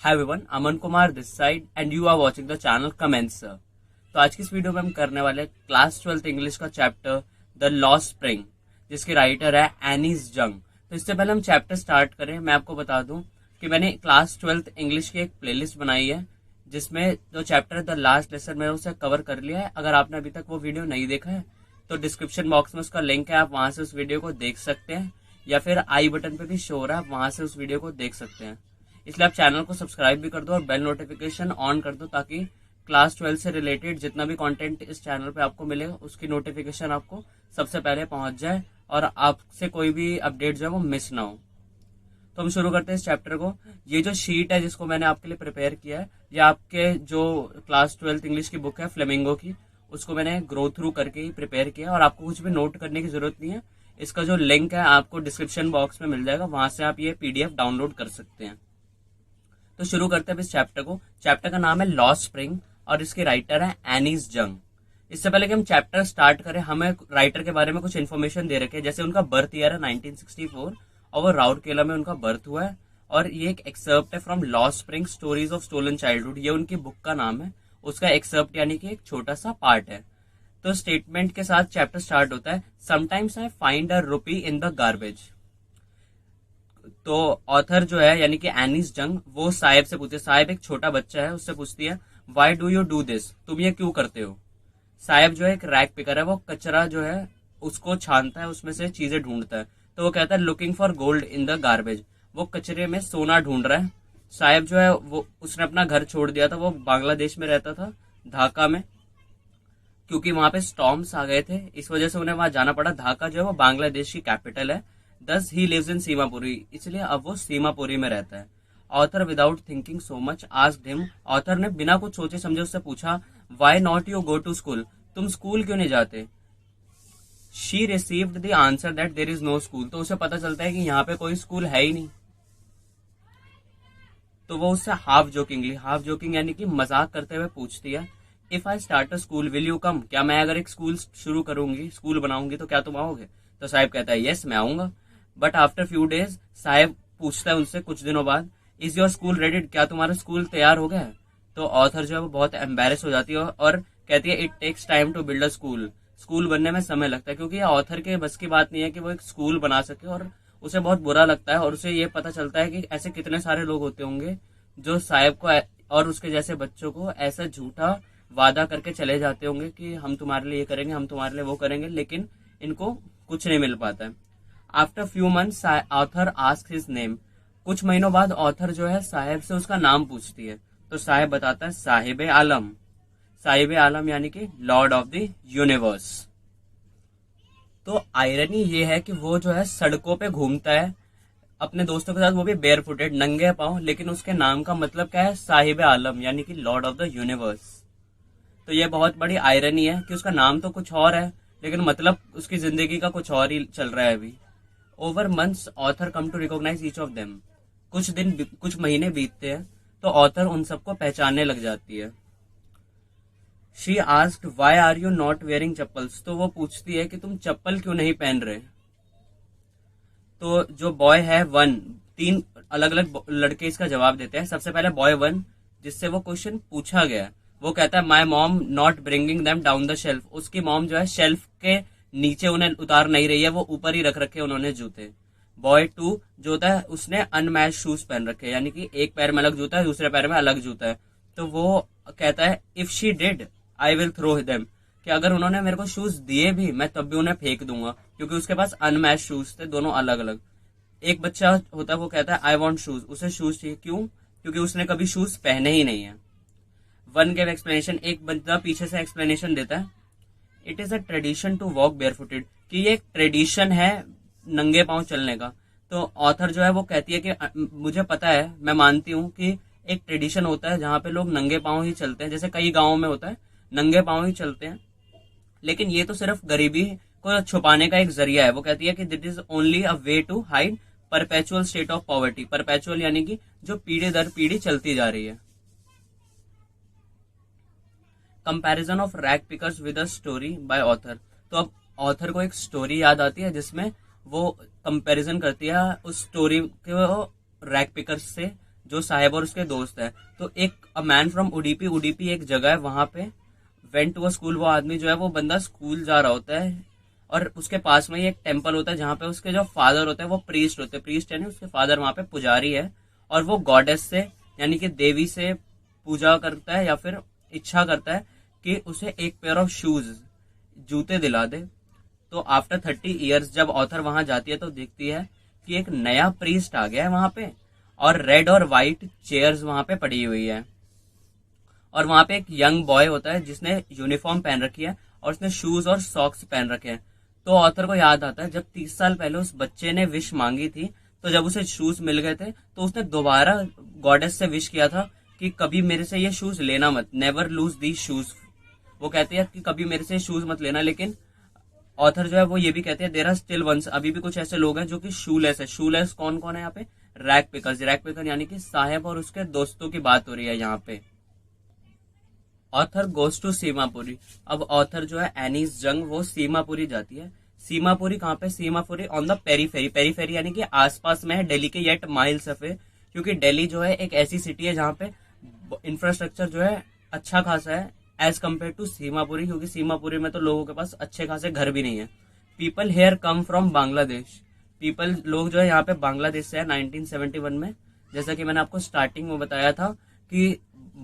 Hi everyone, Aman Kumar this side and you are watching the channel comments sir. तो आज की इस वीडियो में हम करने वाले क्लास 12th इंग्लिश का चैप्टर द लॉस्ट स्प्रिंग, जिसके राइटर है एनीज जंग। तो इससे पहले हम चैप्टर स्टार्ट करें, मैं आपको बता दूं कि मैंने क्लास 12th इंग्लिश की एक प्लेलिस्ट बनाई है जिसमें जो चैप्टर द लास्ट लेसन मैंने उसे कवर कर लिया है। अगर आपने अभी तक वो वीडियो नहीं देखा है तो डिस्क्रिप्शन बॉक्स में उसका लिंक है, आप वहां से उस वीडियो को देख सकते हैं, या फिर आई बटन पे भी शो हो रहा है, आप वहां से उस वीडियो को देख सकते हैं। इसलिए आप चैनल को सब्सक्राइब भी कर दो और बेल नोटिफिकेशन ऑन कर दो, ताकि क्लास 12 से रिलेटेड जितना भी कंटेंट इस चैनल पे आपको मिलेगा उसकी नोटिफिकेशन आपको सबसे पहले पहुंच जाए और आपसे कोई भी अपडेट जो है वो मिस ना हो। तो हम शुरू करते हैं इस चैप्टर को। ये जो शीट है जिसको मैंने आपके लिए प्रिपेयर किया है, ये आपके जो क्लास 12 इंग्लिश की बुक है फ्लेमिंगो की, उसको मैंने ग्रो थ्रू करके ही प्रिपेयर किया, और आपको कुछ भी नोट करने की जरूरत नहीं है। इसका जो लिंक है आपको डिस्क्रिप्शन बॉक्स में मिल जाएगा, वहां से आप ये पीडीएफ डाउनलोड कर सकते हैं। तो शुरू करते हैं इस चैप्टर को। चैप्टर का नाम है लॉस्ट स्प्रिंग और इसके राइटर है एनीज जंग। इससे पहले कि हम चैप्टर स्टार्ट करें, हमें राइटर के बारे में कुछ इन्फॉर्मेशन दे रखे हैं। जैसे उनका बर्थ ईयर है 1964 और वो राउरकेला में उनका बर्थ हुआ है, और ये एक एक्सर्प्ट है from lost spring stories of stolen childhood, ये उनकी बुक का नाम है। उसका एक्सर्प्ट यानी कि एक छोटा सा पार्ट है। तो स्टेटमेंट के साथ चैप्टर स्टार्ट होता है, sometimes I find a rupee in the garbage. तो ऑथर जो है यानी कि एनीस जंग, वो साहिब से पूछती है, साहिब एक छोटा बच्चा है, उससे पूछती है why do you do this, तुम ये क्यों करते हो। साहिब जो है एक रैक पिकर है, वो कचरा जो है उसको छानता है, उसमें से चीजें ढूंढता है। तो वो कहता है looking for gold in the garbage, वो कचरे में सोना ढूंढ रहा है। साहिब जो है वो उसने अपना घर छोड़ दिया था, वो बांग्लादेश में रहता था ढाका में, क्योंकि वहां पे स्टॉर्म्स आ गए थे, इस वजह से उन्हें वहां जाना पड़ा। ढाका जो है वो बांग्लादेश की कैपिटल है। दस ही लिव्स इन सीमापुरी, इसलिए अब वो सीमापुरी में रहता है। Author without thinking so much asked him, author ने बिना कुछ सोचे समझे उससे पूछा why not you go to school, तुम स्कूल क्यों नहीं जाते। She received the answer that there is no school, तो उसे पता चलता है कि यहाँ पे कोई स्कूल है ही नहीं। तो वो उससे हाफ जोकिंग यानी कि मजाक करते हुए पूछती है, if I start a school will you come, क्या मैं अगर एक स्कूल शुरू करूंगी, स्कूल बनाऊंगी, तो क्या तुम आओगे। तो साहिब कहता है यस मैं आऊंगा। But after few days, Sahib पूछता है उनसे कुछ दिनों बाद, इज योर स्कूल रेडी, क्या तुम्हारा स्कूल तैयार हो गया है। तो ऑथर जो है वो बहुत एम्बेरस हो जाती है और कहती है it takes time to build a school, school बनने में समय लगता है, क्योंकि ये ऑथर के बस की बात नहीं है कि वो एक स्कूल बना सके, और उसे बहुत बुरा लगता है। और उसे ये पता चलता है कि ऐसे कितने सारे लोग होते होंगे जो साहिब को और उसके जैसे बच्चों को ऐसा झूठा वादा करके चले जाते होंगे कि हम तुम्हारे लिए ये करेंगे, हम तुम्हारे लिए वो करेंगे, लेकिन इनको कुछ नहीं मिल पाता है। After few months author ask his name, कुछ महीनों बाद ऑथर जो है साहिब से उसका नाम पूछती है। तो साहिब बताता है साहिब आलम, साहिब आलम यानी कि लॉर्ड ऑफ द यूनिवर्स। तो आयरनी ये है कि वो जो है सड़कों पे घूमता है अपने दोस्तों के साथ, वो भी बेयर फुटेड, नंगे पांव, लेकिन उसके नाम का मतलब क्या है, साहिब आलम यानी कि लॉर्ड ऑफ द यूनिवर्स। तो ये बहुत बड़ी आयरनी है कि उसका नाम तो कुछ और है, लेकिन मतलब उसकी जिंदगी का कुछ और ही चल रहा है अभी। Over months author come to recognise each of them, कुछ महीने बीतते हैं तो ऑथर उन सबको पहचानने लग जाती है। She asked why are you not wearing chappals, तो वो पूछती है कि तुम चप्पल क्यों नहीं पहन रहे। तो जो बॉय है वन, तीन अलग अलग लड़के इसका जवाब देते हैं। सबसे पहले बॉय वन, जिससे वो क्वेश्चन पूछा गया, वो कहता है my mom not bringing them down the shelf, उसकी मॉम जो है शेल्फ के नीचे उन्हें उतार नहीं रही है, वो ऊपर ही रख रखे उन्होंने जूते। बॉय टू जो होता है उसने अनमैच शूज पहन रखे, यानी कि एक पैर में अलग जूता है, दूसरे पैर में अलग जूता है। तो वो कहता है if she did I will throw them, कि अगर उन्होंने मेरे को शूज दिए भी मैं तब भी उन्हें फेंक दूंगा, क्योंकि उसके पास अनमैच शूज थे, दोनों अलग अलग। एक बच्चा होता है वो कहता है आई वॉन्ट शूज, उसे शूज चाहिए, क्यों, क्योंकि उसने कभी शूज पहने ही नहीं है। वन गेव एक्सप्लेनेशन, एक बंदा पीछे से एक्सप्लेनेशन देता है, it is a tradition to walk bare footed, कि ये एक ट्रेडिशन है नंगे पांव चलने का। तो ऑथर जो है वो कहती है कि मुझे पता है, मैं मानती हूँ कि एक ट्रेडिशन होता है जहां पे लोग नंगे पांव ही चलते हैं, जैसे कई गांवों में होता है नंगे पांव ही चलते हैं, लेकिन ये तो सिर्फ गरीबी को छुपाने का एक जरिया है। वो कहती है कि that is only a way to hide perpetual state of poverty, perpetual यानी कि जो पीढ़ी दर पीढ़ी चलती जा रही है। Comparison of rag pickers with a story by author, तो अब ऑथर को एक स्टोरी याद आती है जिसमें वो कंपैरिजन करती है उस स्टोरी के रैग पिकर्स से जो साहेब और उसके दोस्त है। तो एक a man from Udupi, Udupi एक जगह है, वहां पे वेंट टू अ स्कूल, वो आदमी जो है वो बंदा स्कूल जा रहा होता है और उसके पास में ही एक टेम्पल होता है जहाँ पे उसके जो फादर होते हैं वो प्रीस्ट होते हैं, प्रीस्ट यानी उसके फादर वहां पे पुजारी है, और वो गॉडेस से यानी कि देवी से पूजा करता है या फिर इच्छा करता है कि उसे एक पेयर ऑफ शूज, जूते दिला दे। तो आफ्टर 30 ईयर्स जब ऑथर वहां जाती है तो देखती है कि एक नया प्रीस्ट आ गया है वहां पे, और रेड और व्हाइट चेयर्स वहां पे पड़ी हुई है, और वहां पे एक यंग बॉय होता है जिसने यूनिफॉर्म पहन रखी है और उसने शूज और सॉक्स पहन रखे हैं। तो ऑथर को याद आता है जब 30 साल पहले उस बच्चे ने विश मांगी थी, तो जब उसे शूज मिल गए थे तो उसने दोबारा गॉडेस से विश किया था कि कभी मेरे से ये शूज लेना मत, नेवर लूज दी शूज। वो कहती है कि कभी मेरे से शूज मत लेना, लेकिन ऑथर जो है वो ये भी कहते हैं देयर आर स्टिल वंस, अभी भी कुछ ऐसे लोग हैं जो कि शूलेस है। शूलेस कौन कौन है यहाँ पे? रैग पिकर्स, रैग पिकर यानी कि साहेब और उसके दोस्तों की बात हो रही है यहाँ पे। Author goes to Seemapuri. अब ऑथर जो है एनीस जंग, वो सीमापुरी जाती है। सीमापुरी कहाँ पे? Seemapuri on the periphery, periphery यानी कि आसपास में है दिल्ली के, येट माइल्स अवे, क्योंकि दिल्ली जो है एक ऐसी सिटी है जहाँ पे इंफ्रास्ट्रक्चर जो है अच्छा खासा है एज कम्पेयर टू सीमापुरी, क्योंकि सीमापुरी में तो लोगों के पास अच्छे खासे घर भी नहीं है। People here come from Bangladesh, people लोग जो है यहाँ पे बांग्लादेश से है 1971 में। जैसा कि मैंने आपको स्टार्टिंग में बताया था कि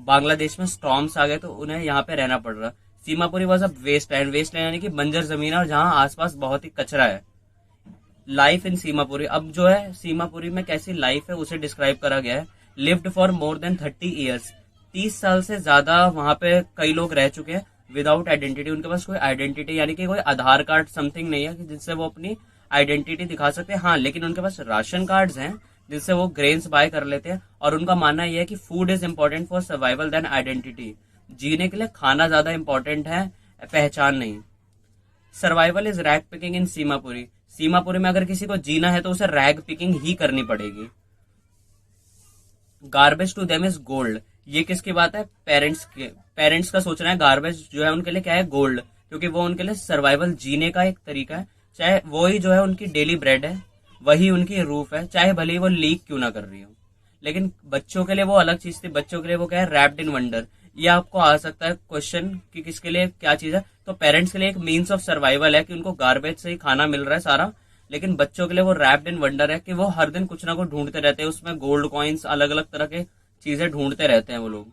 बांग्लादेश में स्टॉर्म्स आ गए तो उन्हें यहाँ पे रहना पड़ रहा। Seemapuri was a waste land, waste land यानी कि बंजर जमीन है और जहाँ आसपास बहुत ही कचरा है। लाइफ इन सीमापुरी, अब जो है सीमापुरी में कैसी लाइफ है उसे डिस्क्राइब करा गया है। Lived for more than 30 years, 30 साल से ज्यादा वहां पे कई लोग रह चुके हैं विदाउट आइडेंटिटी। उनके पास कोई आइडेंटिटी यानी कि कोई आधार कार्ड समथिंग नहीं है कि जिससे वो अपनी आइडेंटिटी दिखा सकते हैं। हाँ, लेकिन उनके पास राशन कार्ड्स हैं जिससे वो ग्रेन्स बाय कर लेते हैं, और उनका मानना यह है कि food is important for survival than identity. जीने के लिए खाना ज्यादा इंपॉर्टेंट है, पहचान नहीं। Survival is rag picking in Seemapuri, Seemapuri में अगर किसी को जीना है तो उसे रैग पिकिंग ही करनी पड़ेगी। Garbage to them is gold, ये किसकी बात है? पेरेंट्स के, पेरेंट्स का सोचना है गार्बेज जो है उनके लिए क्या है? गोल्ड, क्योंकि वो उनके लिए सर्वाइवल जीने का एक तरीका है। चाहे वो ही जो है उनकी डेली ब्रेड है, वही उनकी रूफ है, चाहे भले ही वो लीक क्यों ना कर रही हो। लेकिन बच्चों के लिए वो अलग चीज थी, बच्चों के लिए वो क्या है? Wrapped in wonder. ये आपको आ सकता है क्वेश्चन कि किसके लिए क्या चीज है, तो पेरेंट्स के लिए एक मीन्स ऑफ सर्वाइवल है कि उनको गार्बेज से ही खाना मिल रहा है सारा, लेकिन बच्चों के लिए वो रैप्ड इन वंडर है कि वो हर दिन कुछ ना कुछ ढूंढते रहते हैं, उसमें गोल्ड कॉइन्स, अलग अलग तरह के चीजें ढूंढते रहते हैं वो लोग।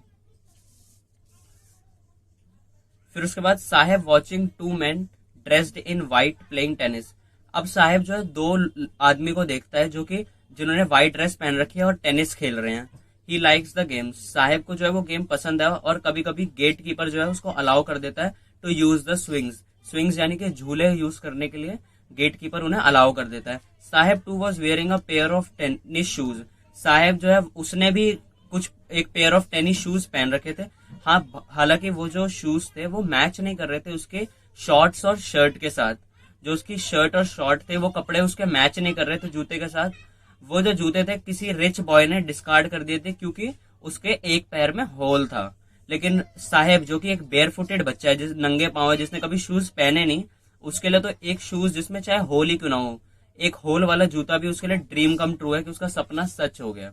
फिर उसके बाद Saheb watching two man dressed in white playing tennis. अब साहेब जो है दो आदमी को देखता है जो कि जिन्होंने व्हाइट ड्रेस पहन रखी है और टेनिस खेल रहे हैं। ही लाइक्स द गेम, साहेब को जो है वो गेम पसंद है, और कभी कभी गेट कीपर जो है उसको अलाउ कर देता है to use the swings, swings यानी कि झूले यूज करने के लिए गेट कीपर उन्हें अलाउ कर देता है। Saheb too was wearing a pair of tennis shoes, Saheb जो है उसने भी कुछ एक पेयर ऑफ टेनिस शूज पहन रखे थे। हाँ, हालांकि वो जो शूज थे वो मैच नहीं कर रहे थे उसके शॉर्ट्स और शर्ट के साथ, जो उसकी शर्ट और शॉर्ट थे वो कपड़े उसके मैच नहीं कर रहे थे जूते के साथ। वो जो जूते थे किसी रिच बॉय ने डिस्कार्ड कर दिए थे क्योंकि उसके एक पैर में होल था। लेकिन साहेब जो कि एक बेयर फुटेड बच्चा है, जिस नंगे पांव है, जिसने कभी शूज पहने नहीं, उसके लिए तो एक शूज जिसमें चाहे होल ही क्यों ना हो, एक होल वाला जूता भी उसके लिए ड्रीम कम ट्रू है कि उसका सपना सच हो गया।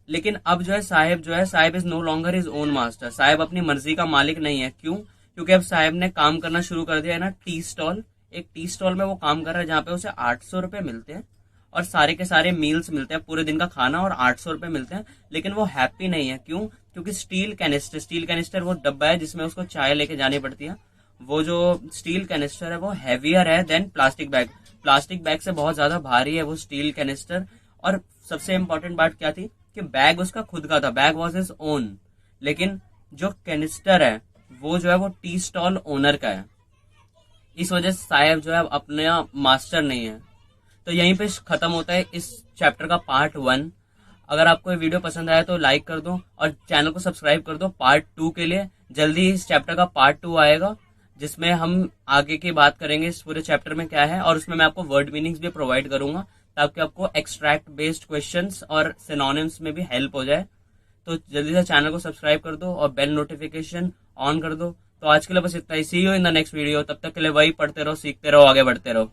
लेकिन अब जो है Saheb is no longer his own master, Saheb अपनी मर्जी का मालिक नहीं है। क्यों? क्योंकि अब साहेब ने काम करना शुरू कर दिया है ना टी स्टॉल, एक टी स्टॉल में वो काम कर रहा है जहाँ पे उसे 800 रुपए मिलते हैं और सारे के सारे मील्स मिलते हैं, पूरे दिन का खाना, और 800 रुपए मिलते हैं। लेकिन वो हैप्पी नहीं है। क्यों? क्योंकि स्टील कैनिस्टर वो डब्बा है जिसमें उसको चाय लेके जानी पड़ती है, वो जो स्टील कैनिस्टर है वो हैवियर है than plastic bag, plastic bag से बहुत ज्यादा भारी है वो स्टील कैनिस्टर। और सबसे इंपॉर्टेंट बात क्या थी कि बैग उसका खुद का था, बैग वॉज हिज ओन, लेकिन जो कैनिस्टर है वो जो है वो टी स्टॉल ओनर का है। इस वजह से साहेब जो है अपना मास्टर नहीं है। तो यहीं पे खत्म होता है इस चैप्टर का पार्ट 1। अगर आपको ये वीडियो पसंद आया तो लाइक कर दो और चैनल को सब्सक्राइब कर दो पार्ट 2 के लिए। जल्दी इस चैप्टर का पार्ट 2 आएगा जिसमें हम आगे की बात करेंगे इस पूरे चैप्टर में क्या है, और उसमें मैं आपको वर्ड मीनिंग्स भी प्रोवाइड करूंगा ताकि आपको एक्सट्रैक्ट बेस्ड क्वेश्चंस और सिनोनिम्स में भी हेल्प हो जाए। तो जल्दी से चैनल को सब्सक्राइब कर दो और बेल नोटिफिकेशन ऑन कर दो। तो आज के लिए बस इतना ही। See you in the next video. तब तक के लिए वही पढ़ते रहो, सीखते रहो, आगे बढ़ते रहो।